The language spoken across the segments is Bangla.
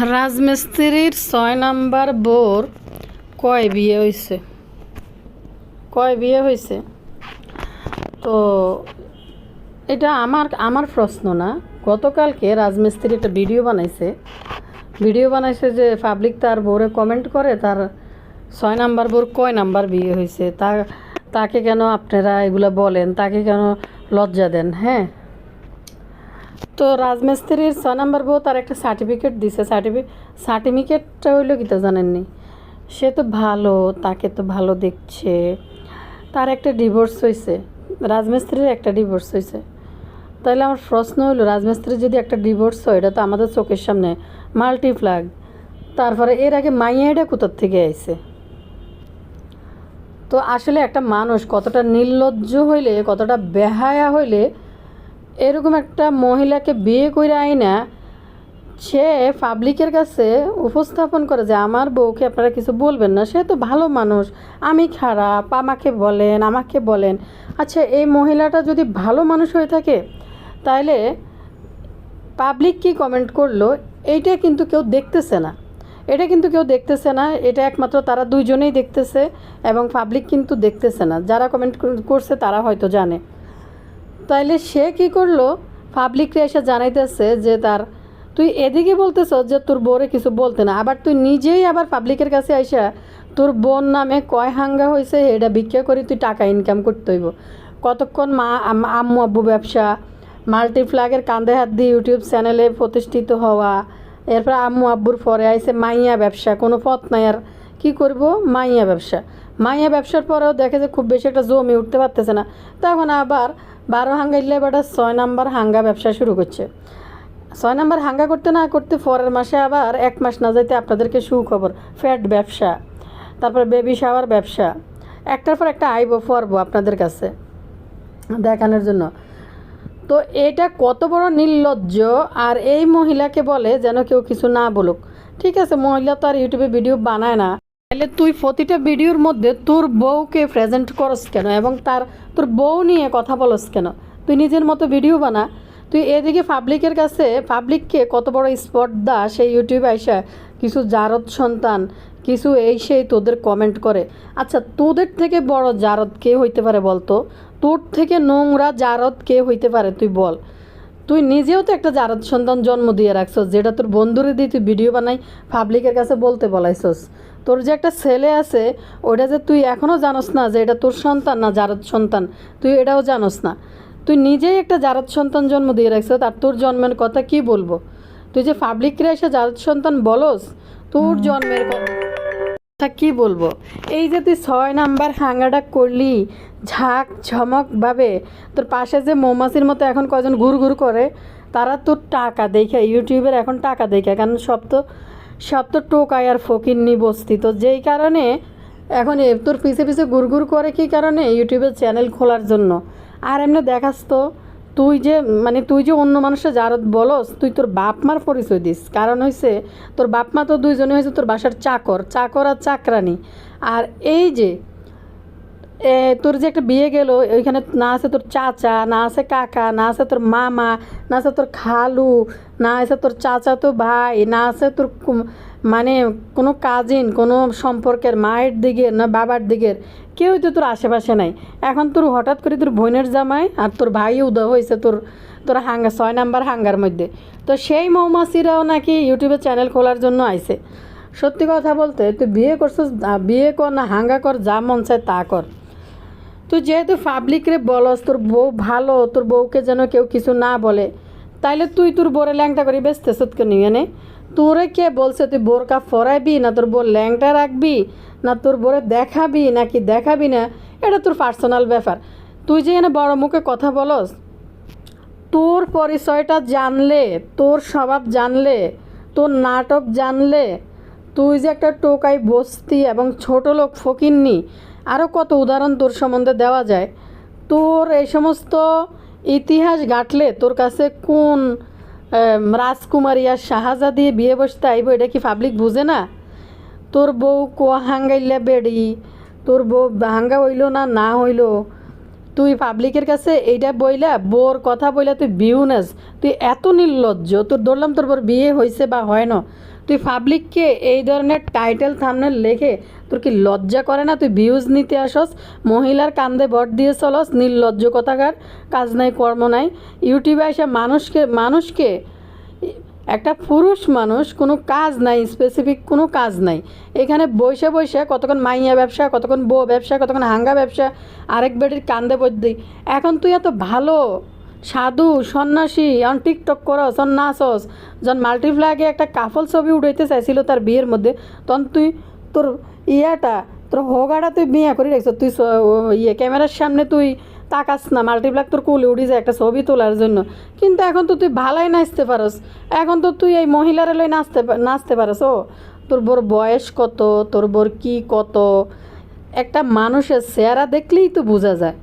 রাজমিস্ত্রির ৬ নাম্বার বউর কয় বিয়ে হয়েছে তো এটা আমার প্রশ্ন না। গতকালকে রাজমিস্ত্রি একটা ভিডিও বানাইছে যে পাবলিক তার বউরে কমেন্ট করে তার ৬ নাম্বার বউর কয় নাম্বার বিয়ে হয়েছে, তাকে কেন আপনারা এগুলো বলেন, তাকে কেন লজ্জা দেন? হ্যাঁ, তো রাজমিস্ত্রির ৬ নাম্বার বউ তার একটা সার্টিফিকেট দিছে। সার্টিফিকেটটা হইলো কি তা জানেননি? সে তো ভালো, তাকে তো ভালো দেখছে, তার একটা ডিভোর্স হয়েছে, রাজমিস্ত্রির একটা ডিভোর্স হয়েছে। তাহলে আমার প্রশ্ন হলো, রাজমিস্ত্রির যদি একটা ডিভোর্স হয়, এটা তো আমাদের চোখের সামনে মাল্টিপ্লাগ। তারপরে এর আগে মাইয়াটা কোথার থেকে আইছে? তো আসলে একটা মানুষ কতটা নির্লজ্জ হইলে, কতটা বেহায়া হইলে এরকম একটা মহিলাকে বিয়ে করে আইনা সে পাবলিকের কাছে উপস্থাপন করে যে আমার বউকে আপনারা কিছু বলবেন না, সে তো ভালো মানুষ, আমি খারাপ, আমাকে বলেন। আচ্ছা, এই মহিলাটা যদি ভালো মানুষ হয়ে থাকে তাহলে পাবলিক কি কমেন্ট করলো এইটা কিন্তু কেউ দেখতেছে না। এটা একমাত্র তারা দুইজনেই দেখতেছে এবং পাবলিক কিন্তু দেখতেছে না। যারা কমেন্ট করছে তারা হয়তো জানে। তাইলে সে কি করলো, পাবলিকরে এসে জানাইতেছে যে তুই এদিকে বলতেছ যে তোর বউরে কিছু বলতে না, আবার তুই নিজেই আবার পাবলিকের কাছে আইসা তোর বোন নামে কয় হাঙ্গা হয়েছে এটা ভিক্ষা করি তুই টাকা ইনকাম করতে হইব। কতক্ষণ আম্মু আব্বু ব্যবসা, মাল্টিপ্লাগের কাঁধে হাত দিয়ে ইউটিউব চ্যানেলে প্রতিষ্ঠিত হওয়া, এরপর আম্মু আব্বুর পরে আইসে মাইয়া ব্যবসা, কোনো পথ নাই আর কী করবো, মাইয়া ব্যবসার পরেও দেখে যে খুব বেশি একটা জমি উঠতে পারতেছে না, তখন আবার 12 হাঙ্গাইলে বেটা ৬ নাম্বার হাঙ্গা ব্যবসা শুরু করছে। ৬ নাম্বার হাঙ্গা করতে না করতে পরের মাসে আবার 1 মাস না যাইতে আপনাদেরকে সুখবর, ফ্যাট ব্যবসা, তারপরে বেবি শাওয়ার ব্যবসা, একটার পর একটা আইব পড়বো আপনাদের কাছে দেখানোর জন্য। তো এটা কত বড় নির্লজ্জ। আর এই মহিলাকে বলে যেন কেউ কিছু না বলুক। ঠিক আছে, মহিলা তো আর ইউটিউবে ভিডিও বানায় না, তাহলে তুই প্রতিটা ভিডিওর মধ্যে তোর বউকে প্রেজেন্ট করস কেন এবং তোর বউ নিয়ে কথা বলস কেন? তুই নিজের মতো ভিডিও বানা। তুই এদিকে পাবলিকের কাছে, পাবলিককে কত বড় স্পট দা সেই ইউটিউবে আইসা কিছু জারদ সন্তান, কিছু এই সেই তোদের কমেন্ট করে। আচ্ছা, তোদের থেকে বড় জারদ কে হইতে পারে বলতো? তোর থেকে নোংরা জারদ কে হইতে পারে তুই বল? তুই নিজেও তো একটা জারদ সন্তান জন্ম দিয়ে রাখছস, যেটা তোর বন্ধুরে দিয়ে তুই ভিডিও বানাই পাবলিকের কাছে বলতে বলাইছস। তোর যে একটা ছেলে আছে ওটা যে তুই এখনও জানোস না যে এটা তোর সন্তান না জারদ সন্তান, তুই এটাও জানোস না। তুই নিজেই একটা জারদ সন্তান জন্ম দিয়ে রাখছস, আর তোর জন্মের কথা কি বলবো? তুই যে পাবলিকরে এসে জারদ সন্তান বলস, তোর জন্মের কথা কি বলবো? এই যে তুই ৬ নাম্বার হাঙ্গাটা করলি ঝাঁক ঝমকভাবে, তোর পাশে যে মৌমাছির মতো এখন কজন ঘুর করে, তারা তোর টাকা দেখে, ইউটিউবের এখন টাকা দেখে, কারণ সব তো টোকায় আর ফকিন্নি বস্তি। তো যেই কারণে এখন তোর পিছে ঘুর করে, কী কারণে? ইউটিউবের চ্যানেল খোলার জন্য। আর এমনি দেখাস তো তুই যে অন্য মানুষের জারদ বলস, তুই তোর বাপ মার পরিচয় দিস। কারণ হয়েছে তোর বাপ মা তো দুইজনে হয়েছে তোর বাসার চাকর আর চাকরানি। আর এই যে তোর যে একটা বিয়ে গেল, ওইখানে না আছে তোর চাচা, না আছে কাকা, না আছে তোর মামা, না আছে তোর খালু, না আছে তোর চাচা তো ভাই, না আছে তোর কোনো কাজিন, কোনো সম্পর্কের মায়ের দিকের না বাবার দিকের কেউই তো তোর আশেপাশে নাই। এখন তোর হঠাৎ করে তোর বোনের জামাই আর তোর ভাই উদয় হয়েছে তোর ৬ নাম্বার হাঙ্গার মধ্যে। তো সেই মৌমাছিরাও নাকি ইউটিউবে চ্যানেল খোলার জন্য আইছে। সত্যি কথা বলতে, তুই বিয়ে করছিস, বিয়ে কর না হাঙ্গা কর, যা মন চায় তা কর। তুই যেহেতু পাবলিকরে বলস তোর বউ ভালো, তোর বউকে যেন কেউ কিছু না বলে, তাইলে তুই তোর বোরে ল্যাংটা করে বেচতেছ কেন? এনে তোরে কে বলছে তুই বোরকা ফরাইবি না তোর বোর ল্যাংটা রাখবি, না তোর বোরে দেখাবি নাকি দেখাবি না, এটা তোর পার্সোনাল ব্যাপার। তুই যে এনে বড় মুখে কথা বলস, তোর পরিচয়টা জানলে, তোর স্বভাব জানলে, তোর নাটক জানলে, তুই যে একটা টোকাই বস্তি এবং ছোট লোক ফকিন্নি, আরও কত উদাহরণ তোর সম্বন্ধে দেওয়া যায়। তোর এই সমস্ত ইতিহাস ঘাটলে তোর কাছে কোন রাজকুমারী আর শাহজাদি বিয়ে বসতে আইব, এটা কি পাবলিক বুঝে না? তোর বউ হাঙ্গাইলে বেড়ি, তোর বউ হাঙ্গা হইল না হইল, তুই পাবলিকের কাছে এইটা বইলা বোর কথা বইলা তুই বিউ নেস। তুই এত নির্লজ্জ, তোর ধরলাম তোর বোর বিয়ে হয়েছে বা হয় না, তুই পাবলিককে এই ধরনের টাইটেল থাম্বনেল লেখে তোর কি লজ্জা করে না? তুই ভিউজ নিতে আসস, মহিলার কান্দে ভর দিয়ে চলস, নির্লজ্জ কথাকার, কাজ নাই কর্ম নাই। ইউটিউবে এসে মানুষকে একটা পুরুষ মানুষ, কোনো কাজ নাই, স্পেসিফিক কোনো কাজ নাই, এখানে বসে বসে কতক্ষণ মাইয়া ব্যবসা, কতক্ষণ বউ ব্যবসা, কতক্ষণ হাঙ্গা ব্যবসা, আরেক বেটির কান্দে বদ্যি। এখন তুই এত ভালো সাধু সন্ন্যাসী এখন টিকটক করস, অন নাচস, যখন মাল্টিপ্লাগে একটা কাপল ছবি উঠাইতে চাইছিল তার বিয়ের মধ্যে, তখন তুই তোর তোর হোগাটা তুই বিয়ে করে রাখছ, তুই ক্যামেরার সামনে তুই তাকাস না, মাল্টিপ্লাগ তোর কুলে উঠি যায় একটা ছবি তোলার জন্য। কিন্তু এখন তো তুই ভালাই নাচতে পারস, এখন তো তুই এই মহিলারা লই নাচতে পারস। ও তোর বোর বয়স কত, তোর বোর কি কত, একটা মানুষের চেহারা দেখলেই তো বোঝা যায়,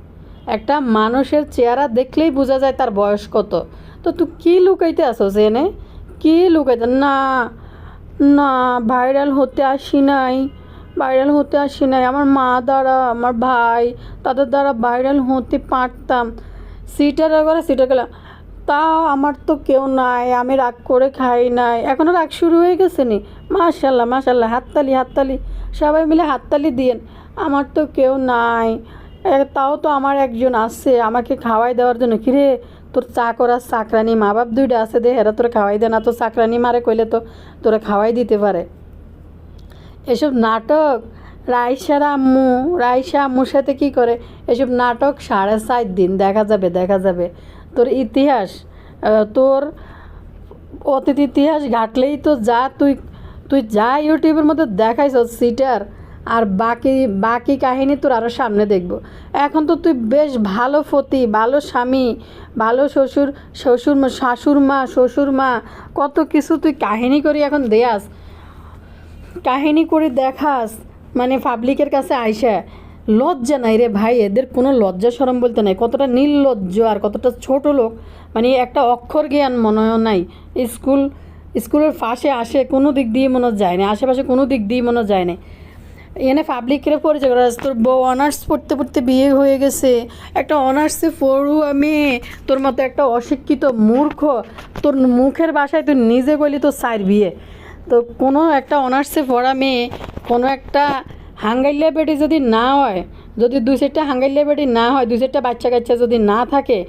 একটা মানুষের চেহারা দেখলেই বোঝা যায় তার বয়স কত। তো তুই কী লুকাইতে আসস এনে, কী লুকাইতে? না না, ভাইরাল হতে আসি নাই, ভাইরাল হতে আসি নাই, আমার মা দ্বারা, আমার ভাই, তাদের দ্বারা ভাইরাল হতে পারতাম। সিটার করে সিটার গেলাম, তা আমার তো কেউ নাই, আমি রাগ করে খাই নাই। এখনও রাগ শুরু হয়ে গেছে নি? মাশাল্লাহ মাশাল্লাহ, হাততালি হাততালি, সবাই মিলে হাততালি দিয়েন। আমার তো কেউ নাই, তাও তো আমার একজন আছে আমাকে খাওয়াই দেওয়ার জন্য। কিরে তোর চাকর আর চাকরানি মা বাপ দুইটা আছে, দে হেরা তোরা খাওয়াই দে না, তো চাকরানি মারে কইলে তো তোরা খাওয়াই দিতে পারে। এসব নাটক রাইসা আম্মুর সাথে কী করে এসব নাটক 4.5 দিন দেখা যাবে। তোর ইতিহাস, তোর অতীত ইতিহাস ঘাটলেই তো যা তুই যা ইউটিউবের মধ্যে দেখাইছ সিটার, আর বাকি কাহিনী তোর আরও সামনে দেখব। এখন তো তুই বেশ ভালো ফতি, ভালো স্বামী, ভালো শাশুড় মা, কত কিছু তুই কাহিনী করি এখন দেয়াস, কাহিনী করে দেখাস, মানে পাবলিকের কাছে আইসা। লজ্জা নাই রে ভাই, এদের কোনো লজ্জা শরম বলতে নাই, কতটা নির্লজ্জ আর কতটা ছোট লোক, মানে একটা অক্ষর জ্ঞান মনে নাই। স্কুলের পাশে আসে কোনো দিক দিয়ে মনে যায় না, আশেপাশে কোনো দিক দিয়ে মনে যায় না, এনে পাবলিকের পরিচয় করা। তোর বউ অনার্স পড়তে পড়তে বিয়ে হয়ে গেছে, একটা অনার্সে পড়ুয়া মেয়ে, তোর মতো একটা অশিক্ষিত মূর্খ, তোর মুখের বাসায় তুই নিজে গলি তোর সাইর বিয়ে। তো কোনো একটা অনার্সে পড়া মেয়ে, কোনো একটা হাঙ্গাইলিয়া বেটি যদি না হয়, যদি 2-4টা হাঙ্গাইলিয়া বেটি না হয়, 2-4টা বাচ্চা কাচ্চা যদি না থাকে,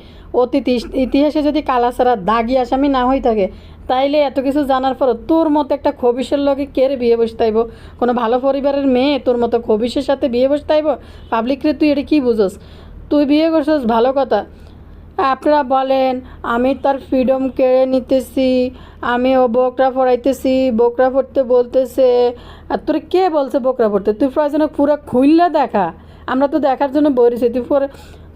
অতীত ইতিহাসে যদি কালাসারা দাগি আসামি না হয়ে থাকে, তাইলে এত কিছু জানার পর তোর মতো একটা খবিসের লগে কে বিয়ে বসতাইব? কোনো ভালো পরিবারের মেয়ে তোর মতো খবিসের সাথে বিয়ে বসতাইব? পাবলিকরে তুই এটা কী বুঝোস? তুই বিয়ে করছিস ভালো কথা, আপনারা বলেন আমি তার ফ্রিডম কেড়ে নিতেছি, আমি ও বোকরা পড়াইতেছি, বোকরা পড়তে বলতেছে। আর তোর কে বলছে বোকরা পড়তে? তুই প্রয়োজনে পুরো খুললে দেখা, আমরা তো দেখার জন্য বলেছি।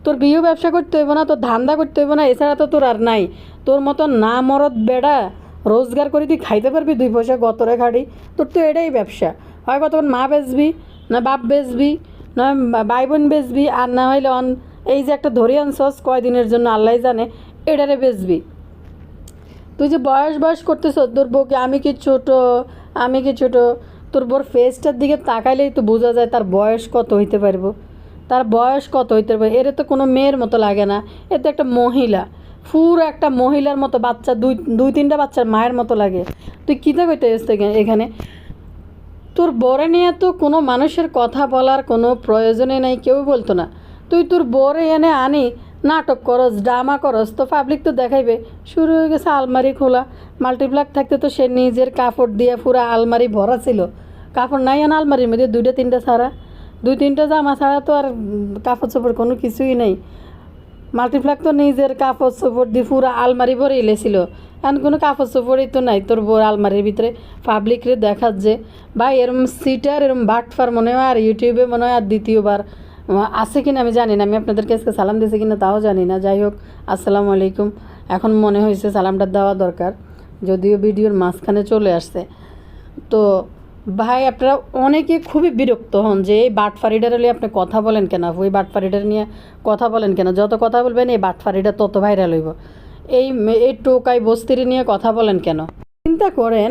তোর বিয়ে ব্যবসা করতে হইব না, তোর ধান্দা করতে হইব না, এছাড়া তো তোর আর নাই। তোর মতো না মরদ বেড়া রোজগার করে তুই খাইতে পারবি 2 পয়সা গতরে খাড়ি, তোর তো এটাই ব্যবসা। হয় কতক্ষণ মা বেচবি, না বাপ বেচবি, না ভাই বোন বেচবি, আর না হইলে এই যে একটা ধরে আনছস কয়দিনের জন্য আল্লাহ জানে, এটারে বেচবি। তুই যে বয়স করতেছ তোর বউকে, আমি কি ছোট, তোর বউর ফেসটার দিকে তাকাইলেই তো বোঝা যায় তার বয়স কত হইতে পারবো, এর তো কোনো মেয়ের মতো লাগে না, এ তো একটা মহিলা, পুরো একটা মহিলার মতো, বাচ্চা 2-3টা বাচ্চার মায়ের মতো লাগে। তুই কীটা কইতে এসছে এখানে? তোর বরে নিয়ে তো কোনো মানুষের কথা বলার কোনো প্রয়োজনে নাই, কেউ বলতো না। তুই তোর বরে এনে আনি নাটক করস, ড্রামা করস, তো পাবলিক তো দেখাইবে। শুরু হয়ে গেছে আলমারি খোলা। মাল্টিপ্লাগ থাকতে তো সে নিজের কাপড় দিয়ে পুরো আলমারি ভরা ছিল, কাপড় নাই আনা আলমারির মধ্যে 2-3টা ছাড়া, 2-3টা জামা ছাড়া তো আর কাপড় চোপড় কোনো কিছুই নেই। মাল্টিপ্লাগ তো নিজের কাপড় চোপড় দিয়ে পুরো আলমারি ভরে এলেছিল, এখন কোনো কাপড় চোপড়ই তো নাই তোর বউর আলমারির ভিতরে। পাবলিকরে দেখার যে ভাই এরম সিটার, এরম বাটফার মনে হয় আর ইউটিউবে মনে হয় আর দ্বিতীয়বার আছে কিনা আমি জানি না, আমি আপনাদেরকে আজকে সালাম দিয়েছি কিনা তাও জানি না। যাই হোক, আসসালামু আলাইকুম। এখন মনে হয়েছে সালামটা দেওয়া দরকার, যদিও ভিডিওর মাঝখানে চলে আসছে। তো ভাই আপনারা অনেকে খুবই বিরক্ত হন যে এই বাটফারিডার নিয়ে আপনি কথা বলেন কেন, ওই বাটফারিডার নিয়ে কথা বলেন কেন, যত কথা বলবেন এই বাটফারিডা তত ভাইরাল হইব, এই টোকাই বস্তিরি নিয়ে কথা বলেন কেন? চিন্তা করেন,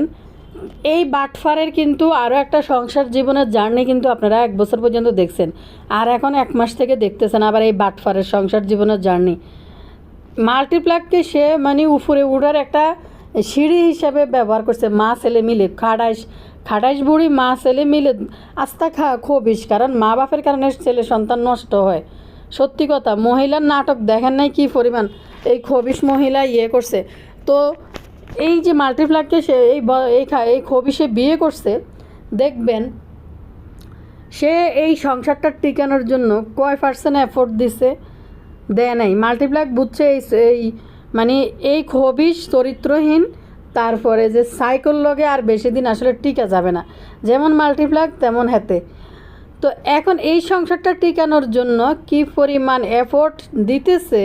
এই বাটফারের কিন্তু আরও একটা সংসার জীবনের জার্নি কিন্তু আপনারা 1 বছর পর্যন্ত দেখছেন, আর এখন 1 মাস থেকে দেখতেছেন আবার এই বাটফারের সংসার জীবনের জার্নি। মাল্টিপ্লাগকে সে মানে উপরে উঠার একটা সিঁড়ি হিসাবে ব্যবহার করছে, মা ছেলে মিলে খাটাইশ বুড়ি মা ছেলে মিলে আস্থা খবিস, কারণ মা বাপের কারণে ছেলে সন্তান নষ্ট হয়। সত্যি কথা, মহিলার নাটক দেখেন নাই কি পরিমাণ এই খবিস মহিলা করছে। তো এই যে মাল্টিপ্লাককে সে এই খবিসে বিয়ে করছে, দেখবেন সে এই সংসারটা টিকানোর জন্য কয় পার্সেন্ট এফোর্ট দিছে, দেয় নাই। মাল্টিপ্লাক বুঝছে এই মানে এই খবিস চরিত্রহীন, তারপরে যে সাইকেল লগে আর বেশি দিন আসলে টিকা যাবে না, যেমন মাল্টিপ্লাক তেমন হাতে। তো এখন এই সংসারটা টিকানোর জন্য কি পরিমাণ এফোর্ট দিতেছে,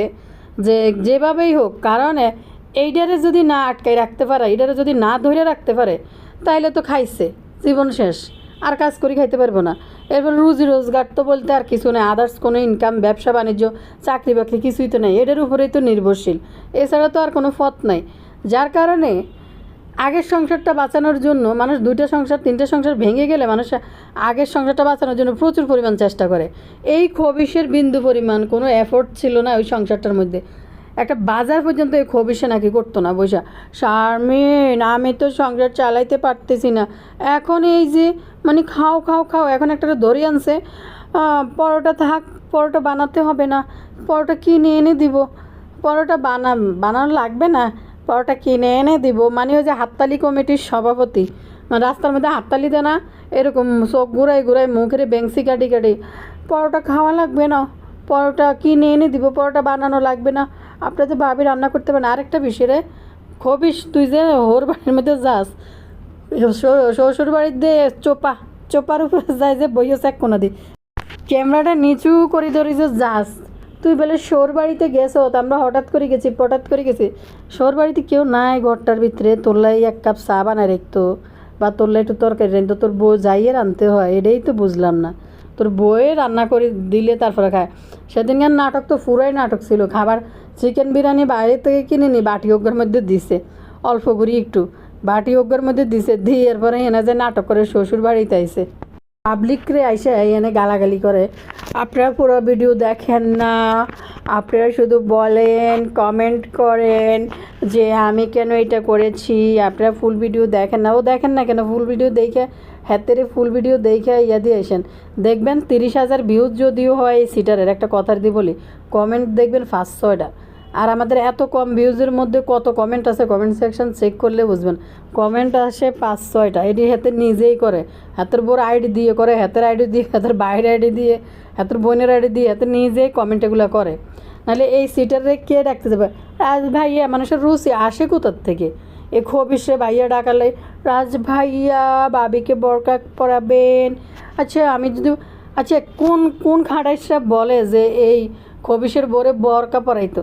যে যেভাবেই হোক, কারণ এইটারে যদি না আটকাই রাখতে পারে, এইটারে যদি না ধরে রাখতে পারে, তাইলে তো খাইছে, জীবন শেষ, আর কাজ করি খাইতে পারবো না। এরপর রুজি রোজগার তো বলতে আর কিছু নেই, আদার্স কোনো ইনকাম, ব্যবসা বাণিজ্য, চাকরি বাকরি কিছুই তো নেই, এটার উপরেই তো নির্ভরশীল, এছাড়া তো আর কোনো পথ নাই। যার কারণে আগের সংসারটা বাঁচানোর জন্য মানুষ 2টা সংসার 3টে সংসার ভেঙে গেলে মানুষ আগের সংসারটা বাঁচানোর জন্য প্রচুর পরিমাণ চেষ্টা করে। এই খবিসের বিন্দু পরিমাণ কোনো এফোর্ট ছিল না ওই সংসারটার মধ্যে। একটা বাজার পর্যন্ত এই খবিসে নাকি করতো না বৈশা, শারমিন আমি তো সংসার চালাইতে পারতেছি না, এখন এই যে মানে খাও খাও খাও, এখন একটা ধরে আনছে, পরোটা থাক, পরোটা বানাতে হবে না, পরোটা কিনে এনে দিব, পরোটা বানানো লাগবে না, পরোটা কিনে এনে দিব। মানে ওই যে হাততালি কমিটির সভাপতি, মানে রাস্তার মধ্যে হাততালি দেয় না, এরকম চোখ ঘুরাই ঘুরাই মুখের বেংসি কাটি কাটি, পরোটা খাওয়া লাগবে না, পরোটা কিনে এনে দিব, পরোটা বানানো লাগবে না, আপনার যে ভাবি রান্না করতে পারেন। আরেকটা বিষয় রে খবিস, তুই যে ওর বাড়ির মধ্যে যাস, শ্বশুর বাড়িতে চোপার উপরে যায় যে বইও চেক কোনো দি ক্যামেরাটা নিচু করে ধরি যে যাস, তুই বলে শোর বাড়িতে গেছো, তো আমরা হঠাৎ করে গেছি, শোর বাড়িতে কেউ নাই, ঘরটার ভিতরে তোরলাই 1 কাপ চা বানায় রাখতো, বা তোরলাই একটু তরকারি রাখতো, তোর বউ যাইয়ে রাঁধতে হয়, এটাই তো বুঝলাম না। তোর বউয়ে রান্না করে দিলে তারপরে খায়। সেদিনকার নাটক তো পুরাই নাটক ছিল, খাবার চিকেন বিরিয়ানি বাইরে থেকে কিনে নি, বাটি অজ্ঞার মধ্যে দিছে, অল্প করে একটু বাটি অজ্ঞার মধ্যে দিছে, দিয়ে এরপরে এনে যে নাটক করে শ্বশুর বাড়িতে আইসে, পাবলিকরে আইসে এনে গালাগালি করে। আপনারা পুরো ভিডিও দেখেন না, আপনারা শুধু বলেন, কমেন্ট করেন যে আমি কেন এটা করেছি, আপনারা ফুল ভিডিও দেখেন না। ও দেখেন না কেন, ফুল ভিডিও দেখে হাতের ফুল ভিডিও দেখে দিয়ে আসেন, দেখবেন 30,000 ভিউজ যদিও হয় এই সিটারের, একটা কথা দিয়ে বলি, কমেন্ট দেখবেন 5-6টা। আর আমাদের এত কম ভিউজের মধ্যে কত কমেন্ট আছে, কমেন্ট সেকশন চেক করলে বুঝবেন, কমেন্ট আসে 5-6টা। এটি হাতে নিজেই করে, হাতের বোর আইডি দিয়ে করে, হাতের আইডি দিয়ে, হাতের বাইরের আইডি দিয়ে, হাতের বোনের আইডি দিয়ে, হাতে নিজেই কমেন্ট এগুলো করে। নাহলে এই সিটারে কে ডাকতে যাবে? রাজ ভাইয়া, মানুষের রুচি আসে কোথার থেকে? এ খবিসে ভাইয়া ডাকালে, রাজ ভাইয়া বাবিকে বরকা পরাবেন। আচ্ছা আমি যদি, আচ্ছা কোন খাটাইসরা বলে যে এই খবিসের বোরে বরকা পরাইতো?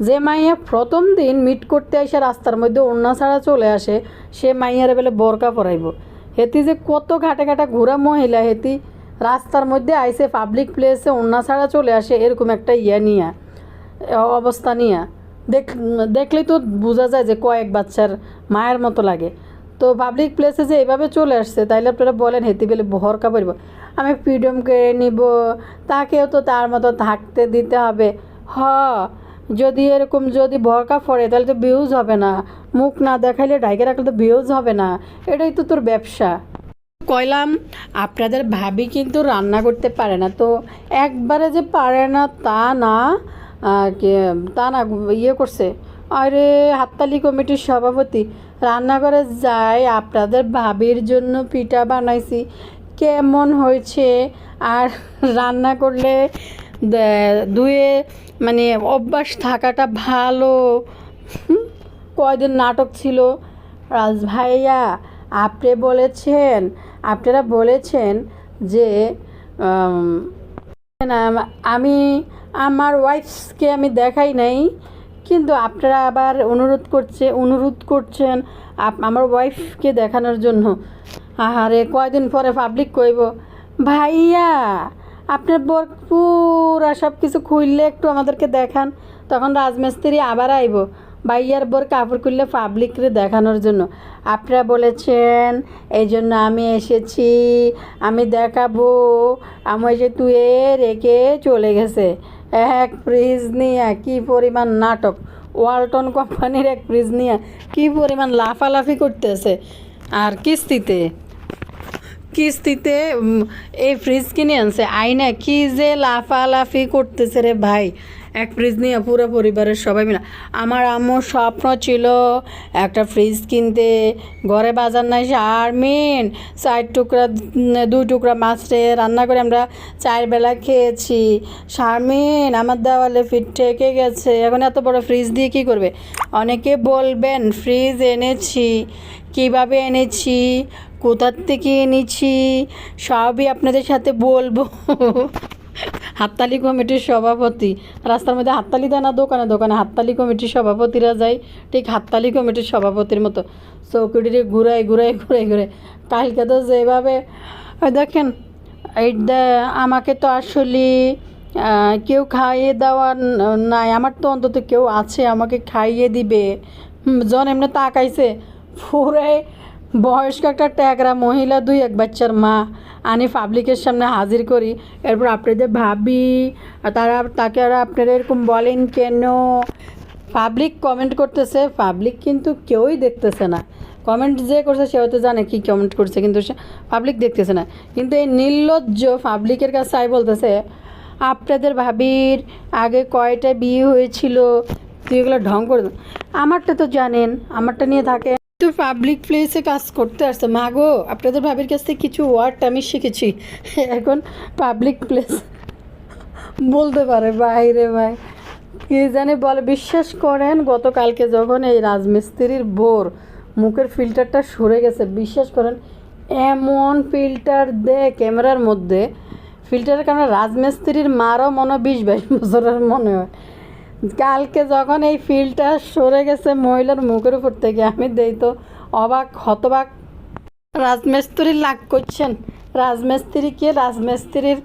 যে মাইয়া প্রথম দিন মিট করতে আসে রাস্তার মধ্যে ওড়না ছাড়া চলে আসে, সে মাইয়ারে বেলে বরকা পরাইব? হেতি যে কত ঘাটে ঘাটা ঘোরা মহিলা, হেতি রাস্তার মধ্যে আইসে পাবলিক প্লেসে ওড়না ছাড়া চলে আসে, এরকম একটা নিয়া অবস্থা নিয়া দেখলেই তো বোঝা যায় যে কয়েক বাচ্চার মায়ের মতো লাগে। তো পাবলিক প্লেসে যে এভাবে চলে আসছে, তাইলে আপনারা বলেন হেতি বেলে বরকা পরব? আমি ফ্রিডম কেড়ে নিব, তাকেও তো তার মতো থাকতে দিতে হবে। যদি এরকম যদি বরকা পড়ে তাহলে তো ভিউজ হবে না, মুখ না দেখাইলে ঢাইকে রাখলে তো ভিউজ হবে না, এটাই তো তোর ব্যবসা। কইলাম আপনাদের ভাবি কিন্তু রান্না করতে পারে না, তো একবারে যে পারে না তা না, করছে। আরে হাততালি কমিটির সভাপতি রান্নাঘরে যায়, আপনাদের ভাবির জন্য পিঠা বানাইছি, কেমন হয়েছে? আর রান্না করলে ধুয়ে মানে অভ্যাস থাকাটা ভালো। কয়দিন নাটক ছিল, রাজ ভাইয়া আপনারা বলেছেন যে আমি আমার ওয়াইফকে আমি দেখাই নাই, কিন্তু আপনারা আবার অনুরোধ করছেন আমার ওয়াইফকে দেখানোর জন্য। আরে কয়দিন পরে পাবলিক কইব, ভাইয়া আপনার বর পুরা সব কিছু খুললে একটু আমাদেরকে দেখান, তখন রাজমিস্ত্রি আবার আইব ভাইয়ার বর কাপড় খুললে পাবলিকরে দেখানোর জন্য। আপনারা বলেছেন, এই জন্য আমি এসেছি, আমি দেখাবো। আমি এসে তুই রেখে চলে গেছে এক ফ্রিজ নিয়ে, কী পরিমাণ নাটক! ওয়ালটন কোম্পানির এক ফ্রিজ নিয়ে কী পরিমাণ লাফালাফি করতেছে। আর কিস্তিতে এই ফ্রিজ কিনে আনছে আইনা কি যে লাফালাফি করতেছে রে ভাই। এক ফ্রিজ নিয়ে পুরো পরিবারের সবাই মিলে। আমার আম্মুর স্বপ্ন ছিল একটা ফ্রিজ কিনতে, ঘরে বাজার নাই শারমিন, 2 টুকরা মাছে রান্না করে আমরা 4 বেলা খেয়েছি শারমিন, আমার দেওয়ালে ফিট ঠেকে গেছে, এখন এত বড় ফ্রিজ দিয়ে কী করবে। অনেকে বলবেন ফ্রিজ এনেছি, কিভাবে এনেছি, কোথার থেকে এনেছি, সবই আপনাদের সাথে বলবো। হাততালি কমিটির সভাপতি, রাস্তার মধ্যে হাততালি দেয় না, দোকানে দোকানে হাততালি কমিটির সভাপতিরা যায়, ঠিক হাততালি কমিটির সভাপতির মতো চৌকিটিরে ঘুরাই কালকে তো যেভাবে দেখেন আমাকে তো আসলে কেউ খাইয়ে দেওয়ার নাই, আমার তো অন্তত কেউ আছে আমাকে খাইয়ে দিবে। জন এমনি তাকাইছে, পুরাই বয়স্ক একটা ট্যাগরা মহিলা, 2-1 বাচ্চার মা আনি পাবলিকের সামনে হাজির করি। এরপর আপনাদের ভাবি তাকে আর আপনারা এরকম বলেন কেন। পাবলিক কমেন্ট করতেছে, পাবলিক কিন্তু কেউই দেখতেছে না। কমেন্ট যে করছে সে হয়তো জানে কি কমেন্ট করছে, কিন্তু সে পাবলিক দেখতেছে না। কিন্তু এই নির্লজ্জ পাবলিকের কাছে আই বলতেছে, আপনাদের ভাবির আগে কয়টা বিয়ে হয়েছিল, তুই এগুলো ঢং করে দেন। আমারটা তো জানেন, আমারটা নিয়ে থাকে। তো পাবলিক প্লেসে কাজ করতে আসছে মা গো, আপনাদের ভাবির কাছ থেকে কিছু ওয়ার্ড আমি শিখেছি, এখন পাবলিক প্লেস বলতে পারে। বাইরে ভাই কি জানি বলে, বিশ্বাস করেন গতকালকে যখন এই রাজমিস্ত্রির বোর মুখের ফিল্টারটা সরে গেছে, বিশ্বাস করেন এমন ফিল্টার দেয় ক্যামেরার মধ্যে, ফিল্টারের কারণে রাজমিস্ত্রির মারও মনে 20-22 বছরের মনে হয়। কালকে যখন এই ফিল্টার সরে গেছে মহিলার মুখের উপর থেকে, আমি দেই তো অবাক হতবাক। রাজমিস্ত্রির লাগ করছেন, রাজমিস্ত্রির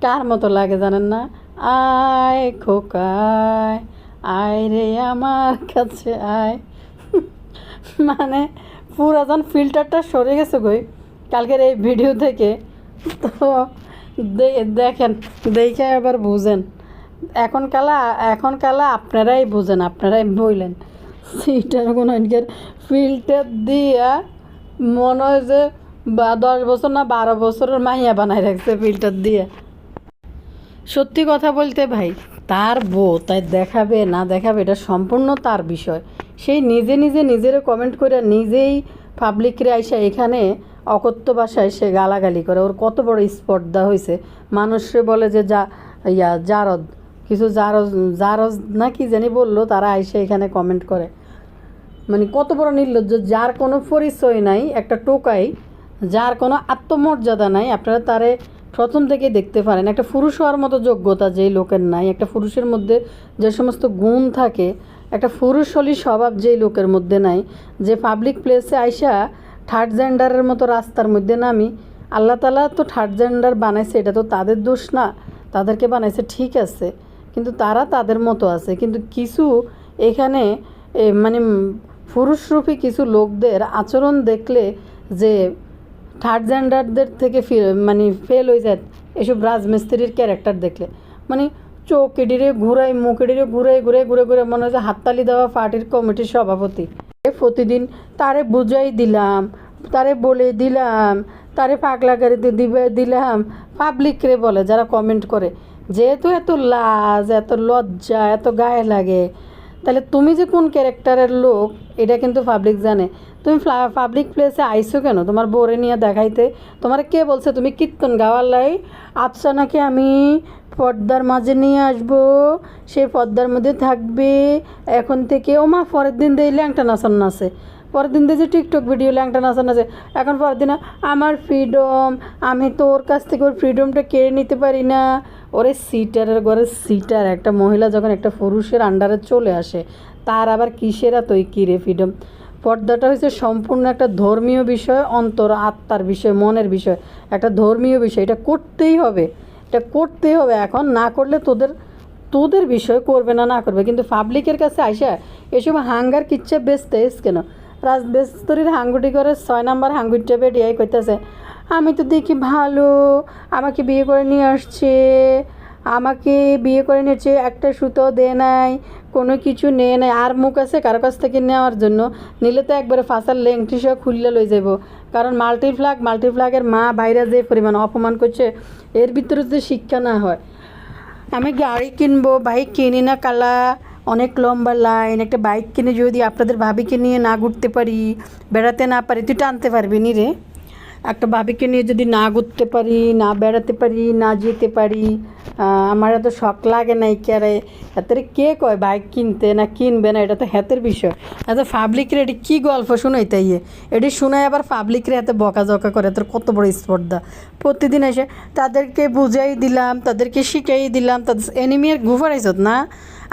কার মতো লাগে জানেন না, আয় খোকায় আয় রে আমার কাছে আয়। মানে পুরাতন ফিল্টারটা সরে গেছে গই কালকের এই ভিডিও থেকে। তো দেখেন, দেখে এবার বুঝেন, এখন কালা আপনারাই বুঝেন, আপনারাই বললেন সেইটার কোনো ফিল্টার দিয়া মনে হয় যে 10 বছর না 12 বছরের মাইয়া বানাই রাখছে ফিল্টার দিয়ে। সত্যি কথা বলতে ভাই, তার বউ তাই দেখাবে না দেখাবে এটা সম্পূর্ণ তার বিষয়। সেই নিজেরও কমেন্ট করে নিজেই পাবলিকরে আইসা এখানে অকথ্য ভাষায় সে গালাগালি করে। ওর কত বড় স্পর্ধা হয়েছে, মানুষে বলে যে জারদ কিছু জারজ না কি জানি বললো, তারা আইসা এখানে কমেন্ট করে। মানে কত বড় নির্লজ্জ, যার কোনো পরিচয় নাই, একটা টোকাই, যার কোনো আত্মমর্যাদা নাই। আপনারা তারে প্রথম থেকেই দেখতে পারেন, একটা পুরুষ হওয়ার মতো যোগ্যতা যেই লোকের নাই, একটা পুরুষের মধ্যে যে সমস্ত গুণ থাকে, একটা পুরুষলি স্বভাব যেই লোকের মধ্যে নাই, যে পাবলিক প্লেসে আইসা থার্ড জেন্ডারের মতো রাস্তার মধ্যে নামি। আল্লাহ তাআলা তো থার্ড জেন্ডার বানাইছে, এটা তো তাদের দোষ না, তাদেরকে বানাইছে ঠিক আছে, কিন্তু তারা তাদের মতো আছে। কিন্তু কিছু এখানে মানে পুরুষরূপী কিছু লোকদের আচরণ দেখলে যে থার্ড জেন্ডারদের থেকে মানে ফেল হয়ে যায় এসব রাজমিস্ত্রির ক্যারেক্টার দেখলে। মানে চৌকিটিরে ঘুরাই মুখিটিরে ঘুরে মনে হয় যে হাততালি দেওয়া পার্টির কমিটির সভাপতি। প্রতিদিন তারে বুঝাই দিলাম, তারে বলে দিলাম, তারে পাগলা গাড়িতে দিলাম, পাবলিকরে বলে যারা কমেন্ট করে, যেহেতু এত লাজ, এত লজ্জা, এত গায়ে লাগে, তাহলে তুমি যে কোন ক্যারেক্টারের লোক এটা কিন্তু পাবলিক জানে। তুমি পাবলিক প্লেসে আইসো কেন তোমার বোরে নিয়ে দেখাইতে? তোমার কে বলছে তুমি কীর্তন গাওয়ার লাই? আচ্ছা নাকি আমি পর্দার মাঝে নিয়ে আসবো, সেই পর্দার মধ্যে থাকবে এখন থেকে। ও মা, পরের দিন দিয়ে ল্যাংটা নাচান নাচে, পরের দিন দিয়ে যে টিকটক ভিডিও ল্যাংটা নাচান নাচে, এখন পরের দিন আমার ফ্রিডম, আমি তোর কাছ থেকে ওর ফ্রিডমটা কেড়ে নিতে পারি না। ওরে সিটারের ঘরে সিটার, একটা মহিলা যখন একটা পুরুষের আন্ডারে চলে আসে, তার আবার কিসের এতই কী রে ফ্রিডম? পর্দাটা হচ্ছে সম্পূর্ণ একটা ধর্মীয় বিষয়, অন্তর আত্মার বিষয়, মনের বিষয়, একটা ধর্মীয় বিষয়। এটা করতেই হবে, এটা করতেই হবে। এখন না করলে তোদের বিষয় করবে না করবে, কিন্তু পাবলিকের কাছে আইসা এসব হাঙ্গার কিচ্ছা বেচতেস কেন? রাজবেস্তরির হাঙ্গুটি করে 6 নম্বর হাঙ্গুটিটা বেরিয়ে করতেছে, আমি তো দেখি ভালো, আমাকে বিয়ে করে নিয়ে আসছে, একটা সুতো দেয় নাই, কোনো কিছু নেয় নাই, আর মুখ আছে কারো কাছ থেকে নেওয়ার জন্য, নিলে তো একবারে ফাঁসার লেংটি সহ খুললে লই যাব। কারণ মাল্টিপ্লাগের মা বাইরে যে পরিমাণ অপমান করছে, এর ভিতরে যদি শিক্ষা না হয়। আমি গাড়ি কিনবো, বাইক কিনি না কালা, অনেক লম্বা লাইন, একটা বাইক কিনে যদি আপনাদের ভাবিকে নিয়ে না ঘুরতে পারি, বেড়াতে না পারি, তুই টানতে পারবি নি রে? একটা ভাবিকে নিয়ে যদি না ঘুরতে পারি, না বেড়াতে পারি, না যেতে পারি, আমার এত শখ লাগে নাই ক্যারে। এত কে কয় বাইক কিনতে না কিনবে না, এটা তো হাতের বিষয়। এত পাবলিকের এটি কী গল্প শুনাইতে ইয়ে, এটি শুনাই আবার পাবলিকের এত বকাঝকা করে, তোর কত বড় স্পর্ধা। প্রতিদিন এসে তাদেরকে বুঝাই দিলাম, তাদেরকে শিখাই দিলাম, তাদের এনিমির ঘুফার আইসত না,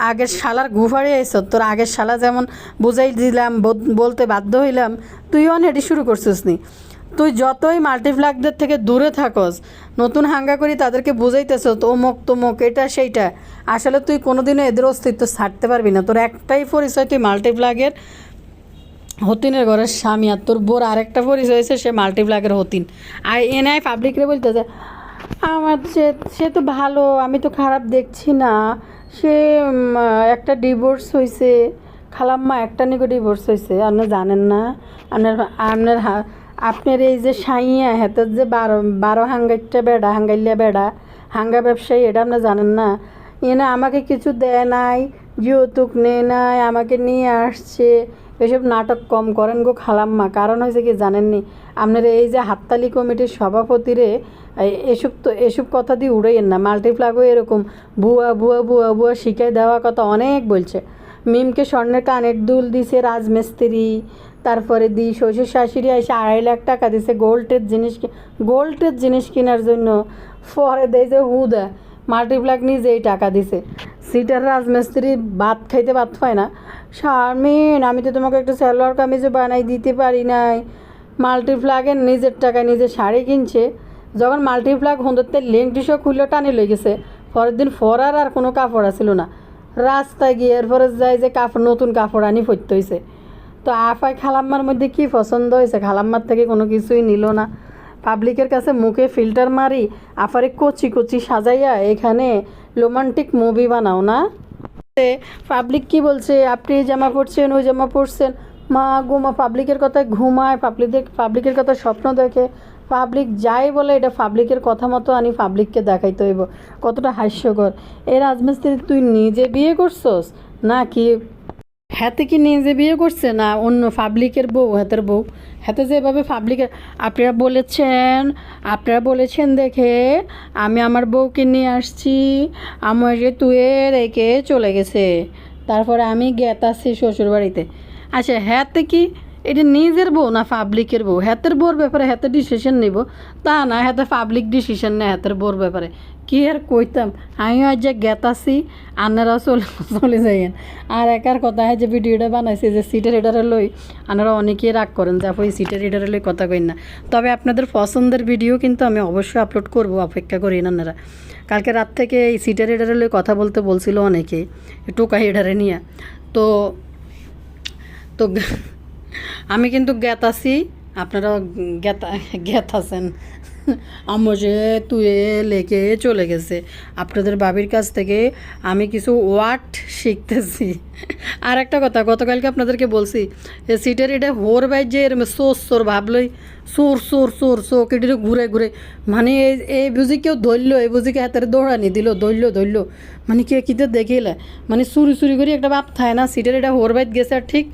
আগের শালার ঘুফারে আইসত। তোর আগের শালা যেমন বুঝাই দিলাম, বলতে বাধ্য হইলাম, তুইও হেঁটে শুরু করছিস নি। তুই যতই মাল্টিপ্লাগদের থেকে দূরে থাকস, নতুন হাঙ্গা করি তাদেরকে বুঝাইতেছ অমুক তমুক এটা সেইটা, আসলে তুই কোনোদিনও এদের অস্তিত্ব ছাড়তে পারবি না। তোর একটাই পরিচয়, তুই মাল্টিপ্লাগের হতিনের ঘরের স্বামী, আর তোর বোর আরেকটা পরিচয় হয়েছে সে মাল্টিপ্লাগের হতিন। আর এনআই পাবলিকরে বলতেছে আমার সে তো ভালো, আমি তো খারাপ দেখছি না, সে একটা ডিভোর্স হয়েছে, খালাম্মা একটা নিকো ডিভোর্স হয়েছে, আপনি জানেন না? আপনার আপনার এই যে সাইয়া হাতের যে বারো হাঙ্গাইটা বেড়া, হাঙ্গাইলিয়া বেড়া, হাঙ্গা ব্যবসায়ী, এটা আপনি জানেন না? এনে আমাকে কিছু দেয় নাই, যৌতুক নেয় নাই, আমাকে নিয়ে আসছে, এসব নাটক কম করেন গো খালাম্মা। কারণ হয়েছে কি জানেননি, আপনার এই যে হাততালি কমিটির সভাপতিরে এসব কথা দিয়ে উড়াইয়েন না। মাল্টিপ্লাগও এরকম বুয়া বুয়া বুয়া বুয়া শিখাই দেওয়া কথা অনেক বলছে। মিমকে স্বর্ণের কানের দুল দিছে রাজমিস্ত্রি, তারপরে শ্বশুর শাশুড়ি এসে 2.5 লাখ টাকা দিছে গোল্ডের জিনিস কেনার জন্য। পরে দেয় যে হুদা মাল্টিপ্লাগ নিজেই টাকা দিছে। সিটার রাজমিস্ত্রি ভাত খাইতে ভাত পায় না। শারমিন, আমি তো তোমাকে একটা সালোয়ার কামিজও বানাই দিতে পারি নাই। মাল্টিপ্লাগের নিজের টাকায় নিজে শাড়ি কিনছে। যখন মাল্টিপ্লাগ হন্দতে লিঙ্ক টিশো খুললে টানে লেগে গেছে, পরের দিন ফরার আর কোনো কাপড় ছিল না। রাস্তায় গিয়ে এরপরে যায় যে নতুন কাপড় আনি পরতে হয়েছে। তো আফাই খালাম্মার মধ্যে কি পছন্দ হয়েছে, খালাম্মার থেকে কোনো কিছুই নিল না। পাবলিকের কাছে মুখে ফিল্টার মারি আফারে কচি কচি সাজাইয়া এখানে রোমান্টিক মুভি বানাও না। পাবলিক কি বলছে, আপনি এই জামা পরছেন ওই জামা পরছেন, মা গো মা, পাবলিকের কথায় ঘুমায়, পাবলিকের কথা স্বপ্ন দেখে, পাবলিক যাই বলে এটা পাবলিকের কথা মতো আনি পাবলিককে দেখাইতে হইব। কতটা হাস্যকর। এই রাজমিস্ত্রি তুই নিজে বিয়ে করছস নাকি হাতে কি নিজে বিয়ে করছে, না অন্য পাবলিকের বউ, হাতের বউ? হাতে যেভাবে পাবলিকের আপনারা বলেছেন দেখে আমি আমার বউকে নিয়ে আসছি, আমাকে তুয়ে রেখে চলে গেছে, তারপরে আমি গেতাছি শ্বশুর বাড়িতে। আচ্ছা হাতে কি এটা নিজের বউ না পাবলিকের বউ? হাতের বউর ব্যাপারে হাতে ডিসিশন নিব তা না, হাতে পাবলিক ডিসিশন নেয় হাতের বউর ব্যাপারে। কি আর কইতাম, আমিও আজ যে গেতাছি, আনারাও চলে যাইয়েন। আর একার কথা হয় যে ভিডিওটা বানাইছে যে সিটের এডারে লই, আনারা অনেকেই রাগ করেন যে আপু এই সিটের এডারে লই কথা কই না। তবে আপনাদের পছন্দের ভিডিও কিন্তু আমি অবশ্যই আপলোড করব, অপেক্ষা করি আপনারা। কালকে রাত থেকে এই সিটের এডারে লই কথা বলতে বলছিল অনেকে, টোকা এডারে নিয়ে। তো তো আমি কিন্তু গেতাছি, আপনারা গেতাছেন। আমজে তুয়ে লেকে চলে গেছে। আপনাদের বাবির কাছ থেকে আমি কিছু ওয়ার্ড শিখতেছি। আর একটা কথা, গতকালকে আপনাদেরকে বলছি সিটের এটা হোর বাই যে এরম সোর ভাবলই সোর কেটে ঘুরে ঘুরে, মানে এই বুঝি কেউ ধরলো, এই বুঝি হাতের দৌড়ানি দিল, ধরলো মানে কে কিতে দেখিলে, মানে চুরি করে একটা ভাব থাকে না, সিটের এটা হোর বাইত গেছে। আর ঠিক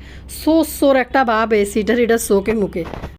সোর একটা ভাব এই সিটের এটা চোখে মুখে।